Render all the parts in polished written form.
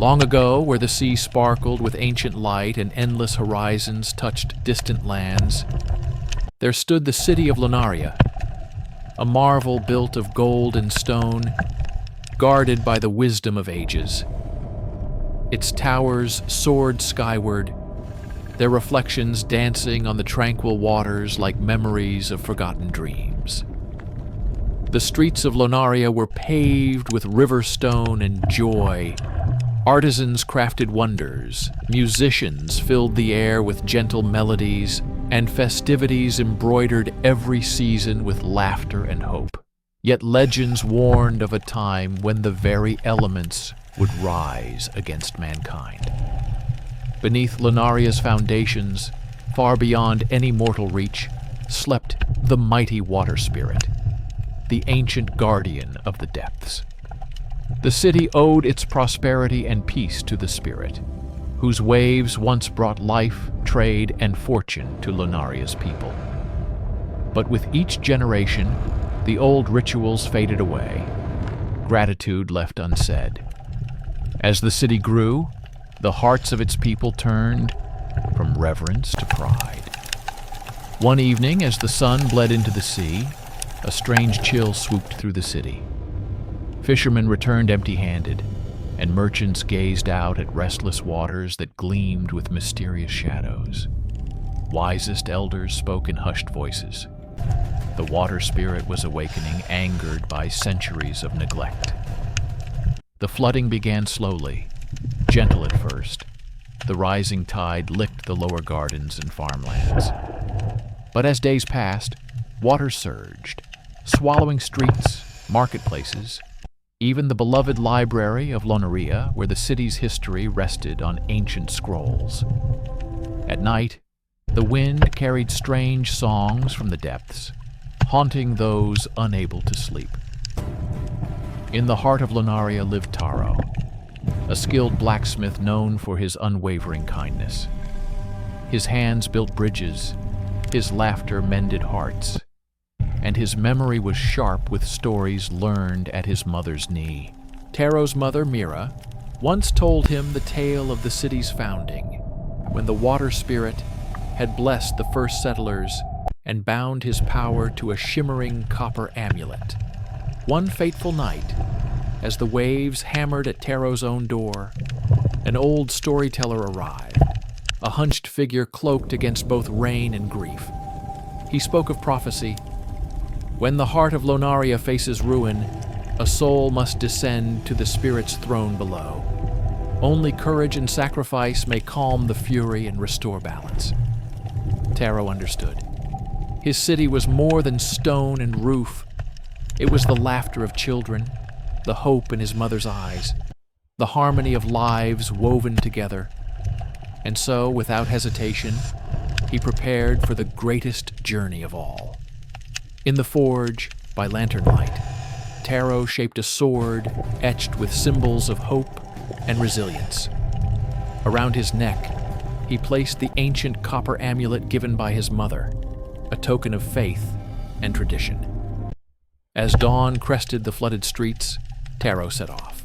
Long ago, where the sea sparkled with ancient light and endless horizons touched distant lands, there stood the city of Lonaria, a marvel built of gold and stone, guarded by the wisdom of ages. Its towers soared skyward, their reflections dancing on the tranquil waters like memories of forgotten dreams. The streets of Lonaria were paved with river stone and joy. Artisans crafted wonders, musicians filled the air with gentle melodies, and festivities embroidered every season with laughter and hope. Yet legends warned of a time when the very elements would rise against mankind. Beneath Lunaria's foundations, far beyond any mortal reach, slept the mighty water spirit, the ancient guardian of the depths. The city owed its prosperity and peace to the spirit, whose waves once brought life, trade, and fortune to Lunaria's people. But with each generation, the old rituals faded away, gratitude left unsaid. As the city grew, the hearts of its people turned from reverence to pride. One evening, as the sun bled into the sea, a strange chill swooped through the city. Fishermen returned empty-handed, and merchants gazed out at restless waters that gleamed with mysterious shadows. Wisest elders spoke in hushed voices. The water spirit was awakening, angered by centuries of neglect. The flooding began slowly, gentle at first. The rising tide licked the lower gardens and farmlands. But as days passed, water surged, swallowing streets, marketplaces, even the beloved library of Lonaria, where the city's history rested on ancient scrolls. At night, the wind carried strange songs from the depths, haunting those unable to sleep. In the heart of Lunaria lived Taro, a skilled blacksmith known for his unwavering kindness. His hands built bridges, his laughter mended hearts, and his memory was sharp with stories learned at his mother's knee. Taro's mother, Mira, once told him the tale of the city's founding, when the water spirit had blessed the first settlers and bound his power to a shimmering copper amulet. One fateful night, as the waves hammered at Taro's own door, an old storyteller arrived, a hunched figure cloaked against both rain and grief. He spoke of prophecy. When the heart of Lonaria faces ruin, a soul must descend to the spirit's throne below. Only courage and sacrifice may calm the fury and restore balance. Taro understood. His city was more than stone and roof. It was the laughter of children, the hope in his mother's eyes, the harmony of lives woven together. And so, without hesitation, he prepared for the greatest journey of all. In the forge, by lantern light, Taro shaped a sword etched with symbols of hope and resilience. Around his neck, he placed the ancient copper amulet given by his mother, a token of faith and tradition. As dawn crested the flooded streets, Taro set off.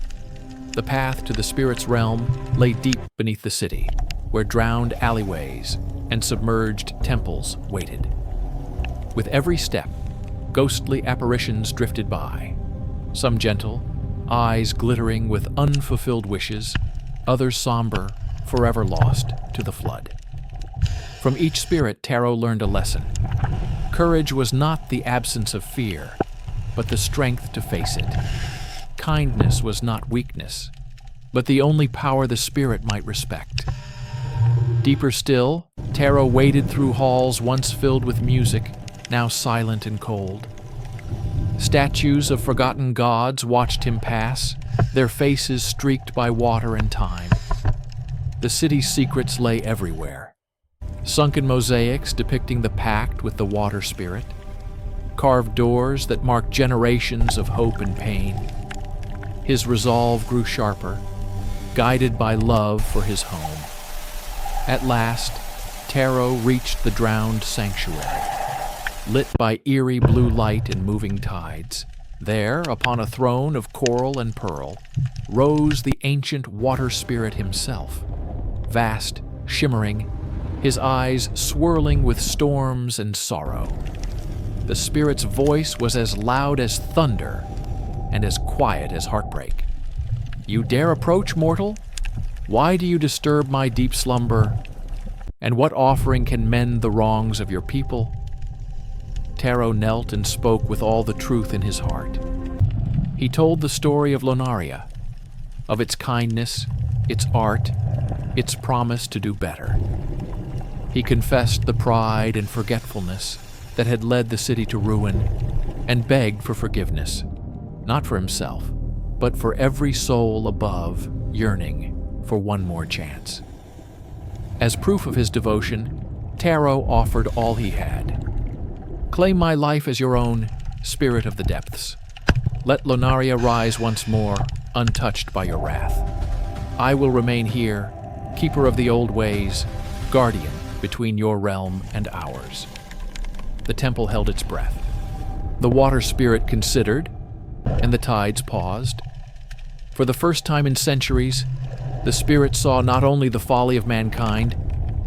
The path to the spirit's realm lay deep beneath the city, where drowned alleyways and submerged temples waited. With every step, ghostly apparitions drifted by, some gentle, eyes glittering with unfulfilled wishes, others somber, forever lost to the flood. From each spirit, Taro learned a lesson. Courage was not the absence of fear, but the strength to face it. Kindness was not weakness, but the only power the spirit might respect. Deeper still, Taro waded through halls once filled with music, now silent and cold. Statues of forgotten gods watched him pass, their faces streaked by water and time. The city's secrets lay everywhere. Sunken mosaics depicting the pact with the water spirit, carved doors that marked generations of hope and pain. His resolve grew sharper, guided by love for his home. At last, Taro reached the drowned sanctuary. Lit by eerie blue light and moving tides, There, upon a throne of coral and pearl, rose the ancient water spirit himself, vast, shimmering, his eyes swirling with storms and sorrow. The spirit's voice was as loud as thunder and as quiet as heartbreak. "You dare approach, mortal? Why do you disturb my deep slumber? And what offering can mend the wrongs of your people?" Taro knelt and spoke with all the truth in his heart. He told the story of Lonaria, of its kindness, its art, its promise to do better. He confessed the pride and forgetfulness that had led the city to ruin, and begged for forgiveness, not for himself, but for every soul above yearning for one more chance. As proof of his devotion, Taro offered all he had. "Claim my life as your own, spirit of the depths. Let Lunaria rise once more, untouched by your wrath. I will remain here, keeper of the old ways, guardian between your realm and ours." The temple held its breath. The water spirit considered, and the tides paused. For the first time in centuries, the spirit saw not only the folly of mankind,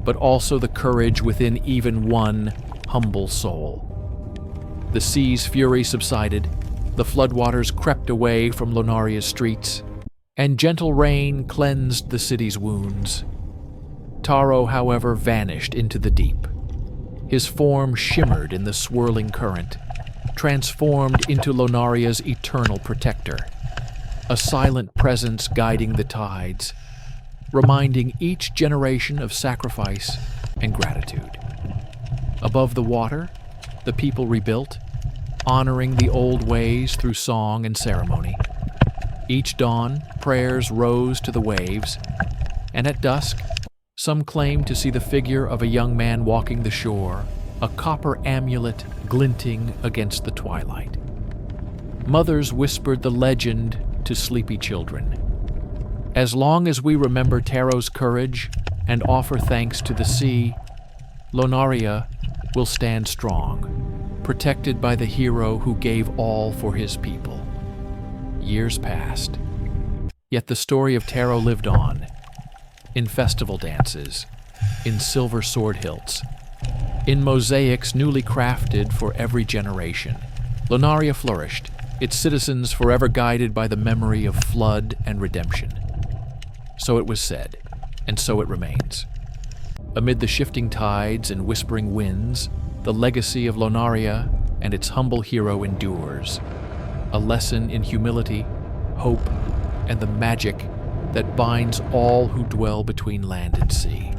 but also the courage within even one humble soul. The sea's fury subsided, the floodwaters crept away from Lunaria's streets, and gentle rain cleansed the city's wounds. Taro, however, vanished into the deep. His form shimmered in the swirling current, transformed into Lunaria's eternal protector, a silent presence guiding the tides, reminding each generation of sacrifice and gratitude. Above the water, the people rebuilt, honoring the old ways through song and ceremony. Each dawn, prayers rose to the waves, and at dusk, some claimed to see the figure of a young man walking the shore, a copper amulet glinting against the twilight. Mothers whispered the legend to sleepy children. As long as we remember Taro's courage and offer thanks to the sea, Lonaria will stand strong, protected by the hero who gave all for his people. Years passed, yet the story of Taro lived on, in festival dances, in silver sword hilts, in mosaics newly crafted for every generation. Lonaria flourished, its citizens forever guided by the memory of flood and redemption. So it was said, and so it remains. Amid the shifting tides and whispering winds, the legacy of Lonaria and its humble hero endures, a lesson in humility, hope, and the magic that binds all who dwell between land and sea.